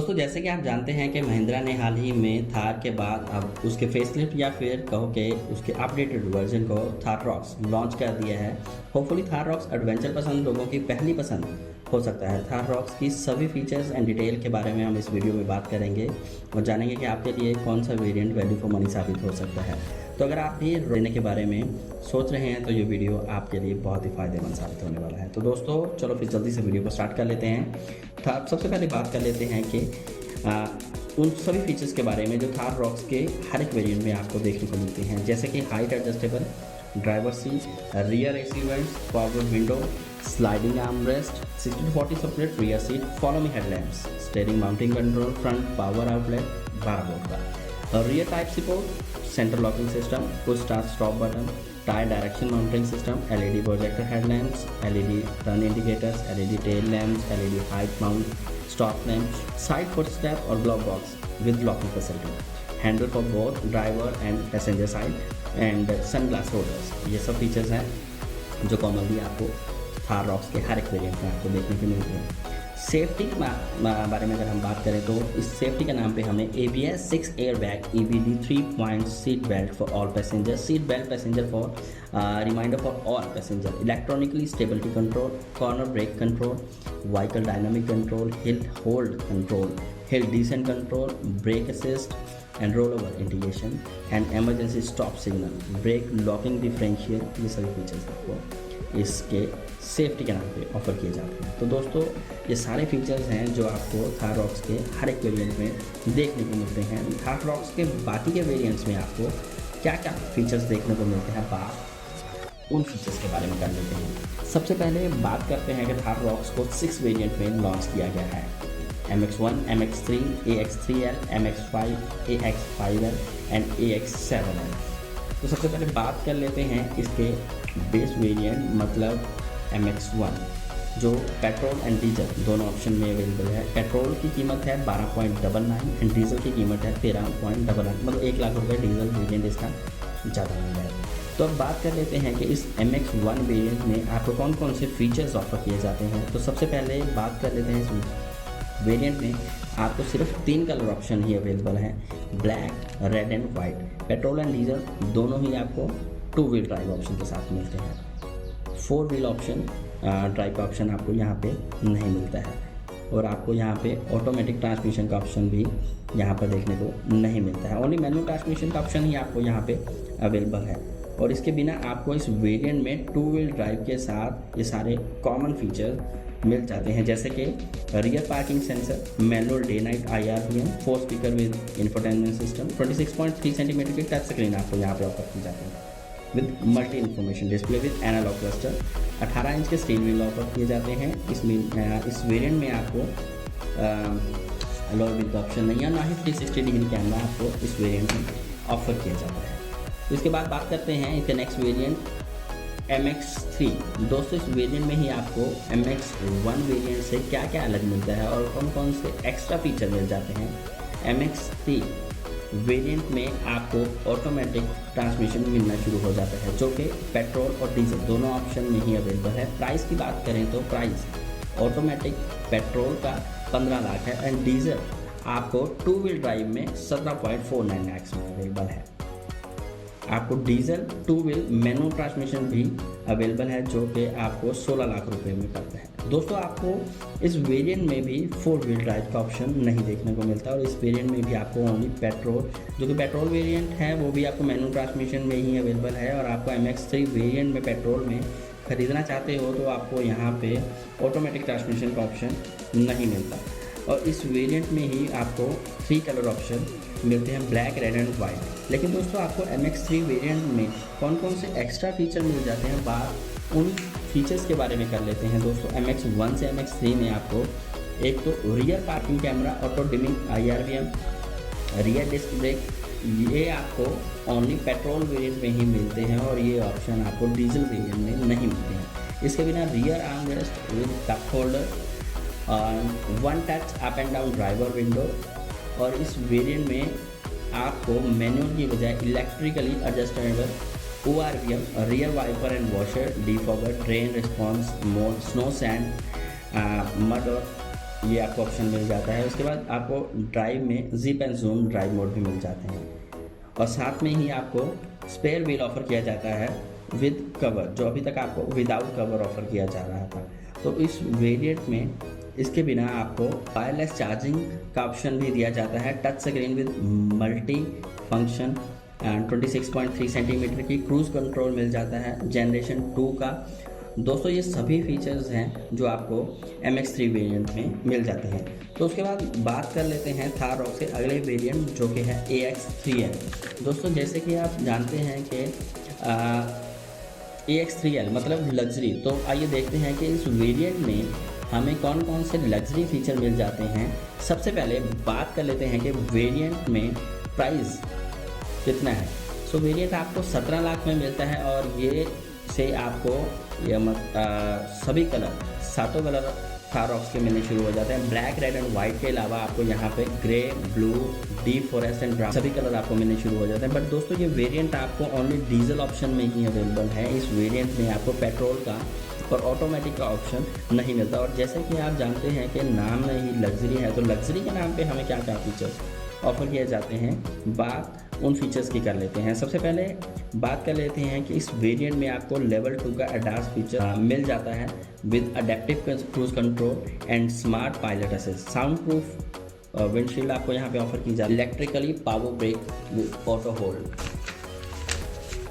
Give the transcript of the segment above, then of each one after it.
दोस्तों जैसे कि आप जानते हैं कि महिंद्रा ने हाल ही में थार के बाद अब उसके फेसलिफ्ट या फिर कहो कि उसके अपडेटेड वर्जन को थार रॉक्स लॉन्च कर दिया है। होपफुली थार रॉक्स एडवेंचर पसंद लोगों की पहली पसंद हो सकता है। थार रॉक्स की सभी फीचर्स एंड डिटेल के बारे में हम इस वीडियो में बात करेंगे और जानेंगे कि आपके लिए कौन सा वेरिएंट वैल्यू फॉर मनी साबित हो सकता है। तो अगर आप भी लेने के बारे में सोच रहे हैं तो ये वीडियो आपके लिए बहुत ही फ़ायदेमंद साबित होने वाला है। तो दोस्तों चलो फिर जल्दी से वीडियो को स्टार्ट कर लेते हैं। सबसे पहले बात कर लेते हैं कि उन सभी फीचर्स के बारे में जो थार रॉक्स के हर एक वेरिएंट में आपको देखने को मिलते हैं, जैसे कि height adjustable driver seat, rear AC vents, power window, sliding arm rest, 60-40 separate rear seat, follow me headlamps, steering mounting control, front power outlet 12 volt का, rear type support, centre locking system, push start stop button, tyre direction mounting system, LED projector headlamps, LED turn indicators, LED tail lamps, LED height mount stop lamp, side footstep और glove box with locking facility, handle for both driver and passenger side and sunglass holders. ये सब features हैं जो commonly आपको Thar rocks के हर एक variant में आपको देखने को मिलते हैं। सेफ्टी के बारे में अगर हम बात करें तो इस सेफ्टी के नाम पे हमें ABS 6 airbag, EBD 3-point seat belt for all passenger, seat belt passenger for reminder for all passenger, electronically stability control, corner brake control, vehicle dynamic control, hill hold control, hill descent control, brake assist and roll over indication and emergency stop signal, brake locking differential, ये सभी features आपको इसके safety के नाम पे offer किए जाते हैं। तो दोस्तों ये सारे फीचर्स हैं जो आपको थार रॉक्स के हर एक वेरिएंट में देखने को मिलते हैं। थार रॉक्स के बाकी के वेरिएंट्स में आपको क्या क्या फीचर्स देखने को मिलते हैं, बात उन फीचर्स के बारे में कर लेते हैं। सबसे पहले बात करते हैं कि थार रॉक्स को 6 वेरिएंट में लॉन्च किया गया है, MX1, MX3, AX3L, MX5, AX5L and AX7L। तो सबसे पहले बात कर लेते हैं इसके बेस वेरिएंट मतलब MX1 जो पेट्रोल एंड डीजल दोनों ऑप्शन में अवेलेबल है। पेट्रोल की कीमत है 12.99 एंड डीजल की कीमत है 13.99, मतलब 1 लाख रुपये डीजल वेरिएंट इसका ज़्यादा महंगा है। तो अब बात कर लेते हैं कि इस MX1 वेरिएंट में आपको कौन कौन से फीचर्स ऑफर किए जाते हैं। तो सबसे पहले बात कर लेते हैं इस वेरिएंट में आपको सिर्फ 3 कलर ऑप्शन ही अवेलेबल हैं, black, red and white. Petrol and diesel दोनों ही आपको 2 व्हील ड्राइव ऑप्शन के साथ मिलते हैं। 4 व्हील ऑप्शन ड्राइव का ऑप्शन आपको यहाँ पे नहीं मिलता है और आपको यहाँ पे ऑटोमेटिक ट्रांसमिशन का ऑप्शन भी यहाँ पर देखने को नहीं मिलता है। ओनली मैनुअल ट्रांसमिशन का ऑप्शन ही आपको यहाँ पे अवेलेबल है और इसके बिना आपको इस वेरिएंट में 2 व्हील ड्राइव के साथ ये सारे कॉमन फीचर मिल जाते हैं, जैसे कि rear parking sensor, manual day night IRVM, 4 speaker with infotainment system, 26.3 centimetre की टच स्क्रीन आपको यहाँ पे ऑफर की जाती है with multi information display with analogue cluster, 18 inch के स्टील व्हील ऑफर किए जाते हैं। इसमें इस वेरिएंट में आपको अलॉय व्हील का ऑप्शन नहीं है, ना ही 360 डिग्री कैमरा आपको इस वेरिएंट में ऑफर किया जाता है। इसके बाद बात करते हैं इसके नेक्स्ट वेरिएंट MX3। दोस्तों इस वेरिएंट में ही आपको MX1 वेरिएंट से क्या क्या अलग मिलता है और कौन कौन से एक्स्ट्रा फीचर मिल जाते हैं। MX3 वेरिएंट में आपको ऑटोमेटिक ट्रांसमिशन मिलना शुरू हो जाता है जो कि पेट्रोल और डीजल दोनों ऑप्शन में ही अवेलेबल है। प्राइस की बात करें तो प्राइस ऑटोमेटिक पेट्रोल का 15 लाख है एंड डीजल आपको 2 व्हील ड्राइव में 17.49 लाख में अवेलेबल है। आपको डीजल 2 व्हील मैनुअल ट्रांसमिशन भी अवेलेबल है जो कि आपको 16 लाख रुपए में पड़ता है। दोस्तों आपको इस वेरिएंट में भी 4 व्हील ड्राइव का ऑप्शन नहीं देखने को मिलता और इस वेरिएंट में भी आपको ओनली पेट्रोल, जो कि पेट्रोल वेरिएंट है वो भी आपको मैनुअल ट्रांसमिशन में ही अवेलेबल है और आपको MX3 वेरिएंट में पेट्रोल में ख़रीदना चाहते हो तो आपको यहाँ पे ऑटोमेटिक ट्रांसमिशन का ऑप्शन नहीं मिलता और इस वेरिएंट में ही आपको 3 कलर ऑप्शन मिलते हैं, ब्लैक, रेड एंड वाइट। लेकिन दोस्तों आपको MX3 वेरिएंट में कौन कौन से एक्स्ट्रा फीचर मिल जाते हैं, बात उन फीचर्स के बारे में कर लेते हैं। दोस्तों MX1 से MX3 में आपको एक तो rear parking camera, auto dimming IRVM, rear disc brake, ये आपको ओनली पेट्रोल वेरिएंट में ही मिलते हैं और ये ऑप्शन आपको डीजल वेरिएंट में नहीं मिलते हैं। इसके बिना rear arm rest with cup holder, 1 touch up and down driver window और इस वेरिएंट में आपको मैनुअल की बजाय electrically adjustable ORVM, rear wiper and washer, defogger, terrain response mode, snow sand, mud और ये आपको ऑप्शन मिल जाता है। उसके बाद आपको ड्राइव में zip and zoom drive mode भी मिल जाते हैं, और साथ में ही आपको स्पेयर व्हील ऑफर किया जाता है विद कवर, जो अभी तक आपको विदाउट कवर ऑफर किया जा रहा था। तो इस वेरिएंट में इसके बिना आपको वायरलेस चार्जिंग का ऑप्शन भी दिया जाता है, touch screen with multi function and 26.3 centimetre की क्रूज कंट्रोल मिल जाता है जनरेशन 2 का। दोस्तों ये सभी फीचर्स हैं जो आपको MX3 वेरिएंट में मिल जाते हैं। तो उसके बाद बात कर लेते हैं थार रॉक्स के अगले वेरिएंट जो कि है AX3L। दोस्तों जैसे कि आप जानते हैं कि AX3L मतलब लग्जरी, तो आइए देखते हैं कि इस वेरिएंट में हमें कौन कौन से लग्जरी फीचर मिल जाते हैं। सबसे पहले बात कर लेते हैं कि वेरिएंट में प्राइस कितना है। सो वेरिएंट आपको 17 लाख में मिलता है, और ये से आपको सभी कलर, सातों कलर थार रॉक्स के मिलने शुरू हो जाते हैं। ब्लैक, रेड एंड वाइट के अलावा आपको यहाँ पे grey, blue, deep forest and brown सभी कलर आपको मिलने शुरू हो जाते हैं। बट दोस्तों ये वेरिएंट आपको ओनली डीजल ऑप्शन में ही अवेलेबल है। इस वेरिएंट में आपको पेट्रोल का और ऑटोमेटिक का ऑप्शन नहीं मिलता। और जैसे कि आप जानते हैं कि नाम में ही लग्जरी है, तो लग्जरी के नाम पे हमें क्या क्या फीचर्स ऑफर किए जाते हैं, बात उन फीचर्स की कर लेते हैं। सबसे पहले बात कर लेते हैं कि इस वेरिएंट में आपको लेवल 2 का ADAS फीचर मिल जाता है with adaptive cruise control and smart pilot assist. Sound proof windshield आपको यहाँ पे ऑफर की जाती है, electrically power brake with auto hold.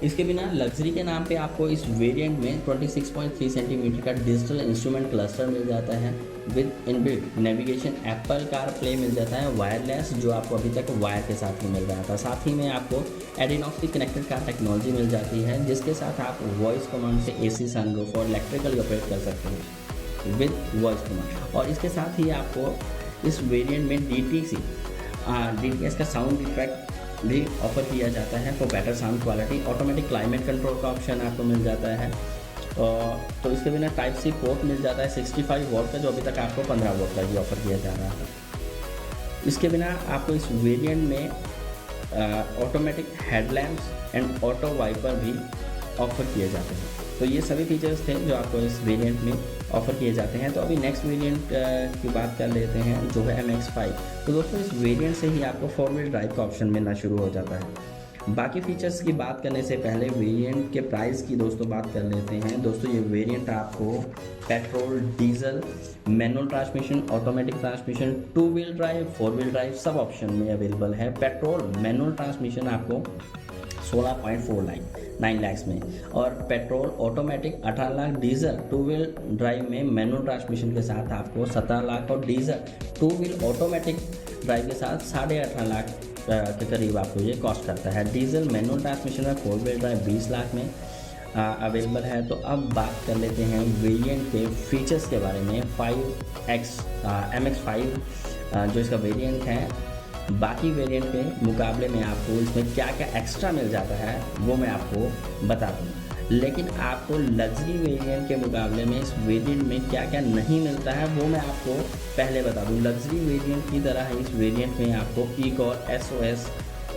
इसके बिना लग्जरी के नाम पे आपको इस वेरिएंट में 26.3 सेंटीमीटर का डिजिटल इंस्ट्रूमेंट क्लस्टर मिल जाता है with inbuilt navigation, Apple car play मिल जाता है वायरलेस, जो आपको अभी तक वायर के साथ ही मिल रहा था। साथ ही में आपको एडिनॉक्स की कनेक्टेड कार टेक्नोलॉजी मिल जाती है, जिसके साथ आप वॉइस कमांड से AC, सनरूफ और इलेक्ट्रिकली ऑपरेट कर सकते हैं विद वॉइस कमांड। और इसके साथ ही आपको इस वेरिएंट में DTS का साउंड इफेक्ट भी ऑफर किया जाता है for better sound quality. Automatic climate control का ऑप्शन आपको मिल जाता है। तो इसके बिना Type-C पोर्ट मिल जाता है 65 वोल्ट का, जो अभी तक आपको 15 वोल्ट का ही ऑफर किया जा रहा था। इसके बिना आपको इस वेरिएंट में automatic headlamps and auto wiper भी ऑफर किए जाते हैं। तो ये सभी फीचर्स थे जो आपको इस वेरिएंट में ऑफर किए जाते हैं। तो अभी नेक्स्ट वेरिएंट की बात कर लेते हैं जो है MX5। तो दोस्तों इस वेरिएंट से ही आपको 4 व्हील ड्राइव का ऑप्शन मिलना शुरू हो जाता है। बाकी फीचर्स की बात करने से पहले वेरिएंट के प्राइस की दोस्तों बात कर लेते हैं। दोस्तों ये वेरिएंट आपको petrol, diesel, manual transmission, automatic transmission, 2 wheel drive, 4 wheel drive सब ऑप्शन में अवेलेबल है। पेट्रोल मैनुअल ट्रांसमिशन आपको 16.49 लाख में, और petrol automatic 18 lakh, diesel 2 wheel drive में मैनुअल ट्रांसमिशन के साथ आपको 17 लाख, और डीजल 2 व्हील ऑटोमेटिक ड्राइव के साथ 18.5 लाख के करीब आपको ये कॉस्ट करता है। डीजल मैनुअल ट्रांसमिशन में 4 व्हील ड्राइव 20 लाख में अवेलेबल है। तो अब बात कर लेते हैं वेरिएंट के फीचर्स के बारे में। MX5 जो इसका वेरिएंट है, बाकी वेरिएंट के मुकाबले में आपको इसमें क्या क्या एक्स्ट्रा मिल जाता है वो मैं आपको बता दूँ। लेकिन आपको लग्जरी वेरिएंट के मुकाबले में इस वेरिएंट में क्या क्या नहीं मिलता है वो मैं आपको पहले बता दूँ। लग्जरी वेरिएंट की तरह इस वेरिएंट में आपको E-Core SOS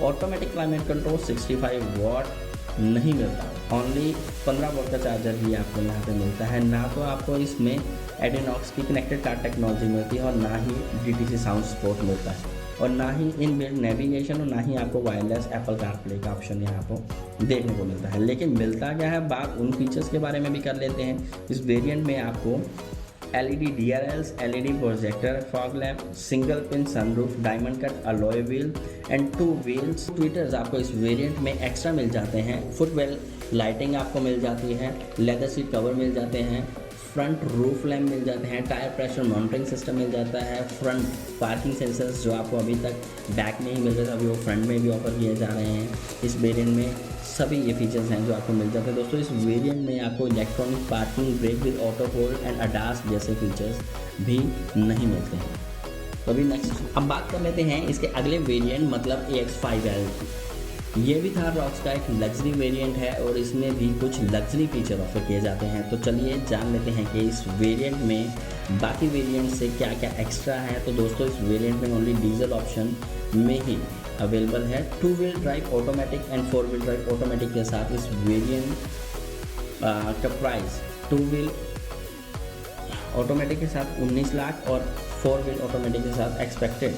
automatic climate control 65 what नहीं मिलता, ओनली 15 वोल्ट का चार्जर भी आपको यहाँ पे मिलता है। ना तो आपको इसमें एडिनॉक्स की कनेक्टेड कार टेक्नोलॉजी मिलती है, और ना ही DTC साउंड सपोर्ट मिलता है, और ना ही इनबिल्ट नेविगेशन, और ना ही आपको वायरलेस एप्पल कार प्ले का ऑप्शन यहाँ पर देखने को मिलता है। लेकिन मिलता क्या है, बात उन फीचर्स के बारे में भी कर लेते हैं। इस वेरिएंट में आपको LED DRLs, LED projector, fog lamp, single pane sunroof, diamond cut alloy wheel and 2 wheels tweeters आपको इस वेरिएंट में एक्स्ट्रा मिल जाते हैं। फुटवेल लाइटिंग आपको मिल जाती है, लेदर सीट कवर मिल जाते हैं, फ्रंट रूफ लैम्प मिल जाते हैं, टायर प्रेशर मॉनिटरिंग सिस्टम मिल जाता है, फ्रंट पार्किंग सेंसर्स जो आपको अभी तक बैक में ही मिल रहे थे, अभी वो फ्रंट में भी ऑफर किए जा रहे हैं। इस वेरिएंट में सभी ये फीचर्स हैं जो आपको मिल जाते हैं। दोस्तों इस वेरिएंट में आपको electronic parking brake with auto hold and ADAS जैसे फीचर्स भी नहीं मिलते हैं। तो अभी नेक्स्ट अब बात कर लेते हैं इसके अगले वेरिएंट मतलब AX5L की। ये भी थार रॉक्स का एक लग्जरी वेरिएंट है, और इसमें भी कुछ लग्जरी फीचर ऑफर किए जाते हैं। तो चलिए जान लेते हैं कि इस वेरिएंट में बाकी वेरिएंट से क्या क्या एक्स्ट्रा है। तो दोस्तों इस वेरिएंट में ओनली डीजल ऑप्शन में ही अवेलेबल है। 2 wheel drive automatic and 4 wheel drive automatic के साथ इस वेरिएंट का प्राइस 2 व्हील ऑटोमेटिक के साथ 19 लाख और 4 व्हील ऑटोमेटिक के साथ एक्सपेक्टेड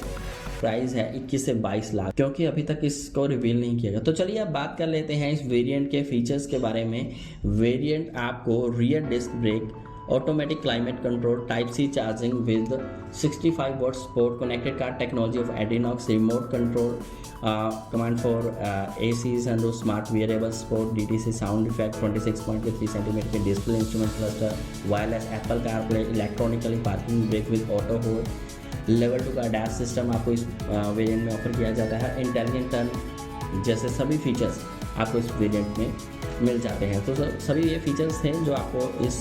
प्राइस है 21 से 22 लाख, क्योंकि अभी तक इसको रिवील नहीं किया गया। तो चलिए अब बात कर लेते हैं इस वेरिएंट के फीचर्स के बारे में। वेरिएंट आपको rear disc brake, automatic climate control, type C charging with 65 watt sport connected car technology of Adrenox, remote control, command for AC sunroof, smart variable sport, DTC sound effect, 26.3 centimetre के display, instrument cluster, wireless Apple carplay, electronically parking brake with auto hold, level 2 का dash system आपको इस variant में offer किया जाता है। Intelligent turn जैसे सभी फीचर्स आपको इस वेरिएंट में मिल जाते हैं। तो सभी ये फीचर्स थे जो आपको इस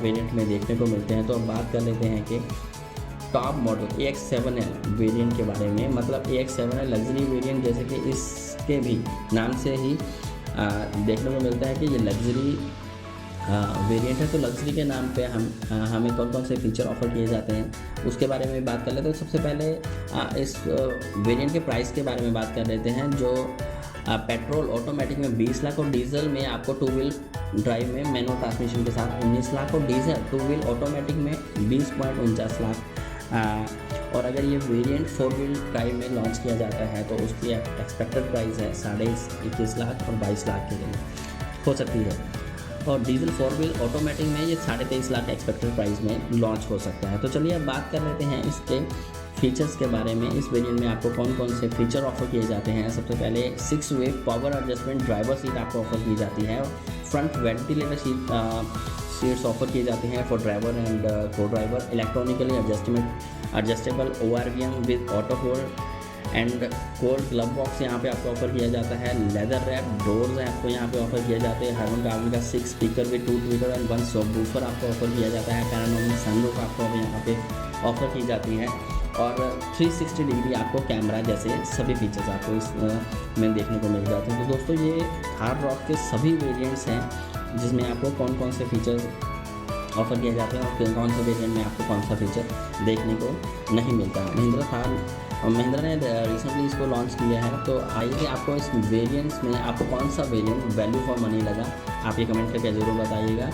वेरिएंट में देखने को मिलते हैं। तो अब बात कर लेते हैं कि टॉप मॉडल AX7L वेरिएंट के बारे में। मतलब AX7L लग्जरी वेरिएंट, जैसे कि इसके भी नाम से ही देखने को मिलता है कि ये लग्जरी वेरिएंट है। तो लग्जरी के नाम पे हमें कौन कौन से फीचर ऑफर किए जाते हैं उसके बारे में बात कर लेते हैं। तो सबसे पहले इस वेरिएंट के प्राइस के बारे में बात कर लेते हैं। जो पेट्रोल ऑटोमेटिक में 20 लाख और डीजल में आपको 2 व्हील ड्राइव में मैनुअल ट्रांसमिशन के साथ 19 लाख और डीजल 2 व्हील ऑटोमेटिक में 20.49 लाख। और अगर ये वेरिएंट 4 व्हील ड्राइव में लॉन्च किया जाता है तो उसकी एक्सपेक्टेड प्राइस है 21.5 लाख और 22 लाख के लिए हो सकती है। और डीजल 4 व्हील ऑटोमेटिक में ये 23.5 लाख एक्सपेक्टेड प्राइस में लॉन्च हो सकता है। तो चलिए अब बात कर लेते हैं इसके फीचर्स के बारे में। इस वेरिएंट में आपको कौन कौन से फीचर ऑफर किए जाते हैं। सबसे पहले 6 वे पावर एडजस्टमेंट ड्राइवर सीट आपको ऑफर की जाती है। फ्रंट वेंटिलेटर सीट्स ऑफर किए जाते हैं फॉर ड्राइवर एंड को driver. Electronically adjustable ORVM with auto hold and cold glove box यहाँ पे आपको ऑफर किया जाता है। लेदर रैप डोर्स आपको यहाँ पे ऑफर किया जाते हैं। हार्मन कार्बन का 6 speaker with 2 Twitter and 1 subwoofer आपको ऑफर किया जाता है। पैनोरामिक सनरूफ आपको यहाँ पे ऑफर की जाती है और 360 डिग्री आपको कैमरा जैसे सभी फीचर्स आपको इस में देखने को मिल जाते हैं। तो दोस्तों ये थार रॉक के सभी वेरिएंट्स हैं जिसमें आपको कौन कौन से फीचर्स ऑफर किए जाते हैं और कौन से वेरिएंट में आपको कौन सा फीचर देखने को नहीं मिलता है। महिंद्रा ने रिसेंटली इसको लॉन्च किया है। तो आइए आपको इस वेरिएंट्स में आपको कौन सा वेरिएंट वैल्यू फॉर मनी लगा, आप ये कमेंट करके ज़रूर बताइएगा।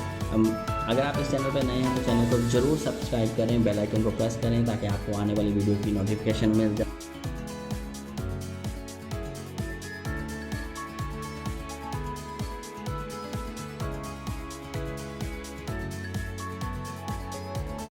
अगर आप इस चैनल पर नए हैं तो चैनल को ज़रूर सब्सक्राइब करें, बेल आइकन को प्रेस करें ताकि आपको आने वाली वीडियो की नोटिफिकेशन मिल जाए।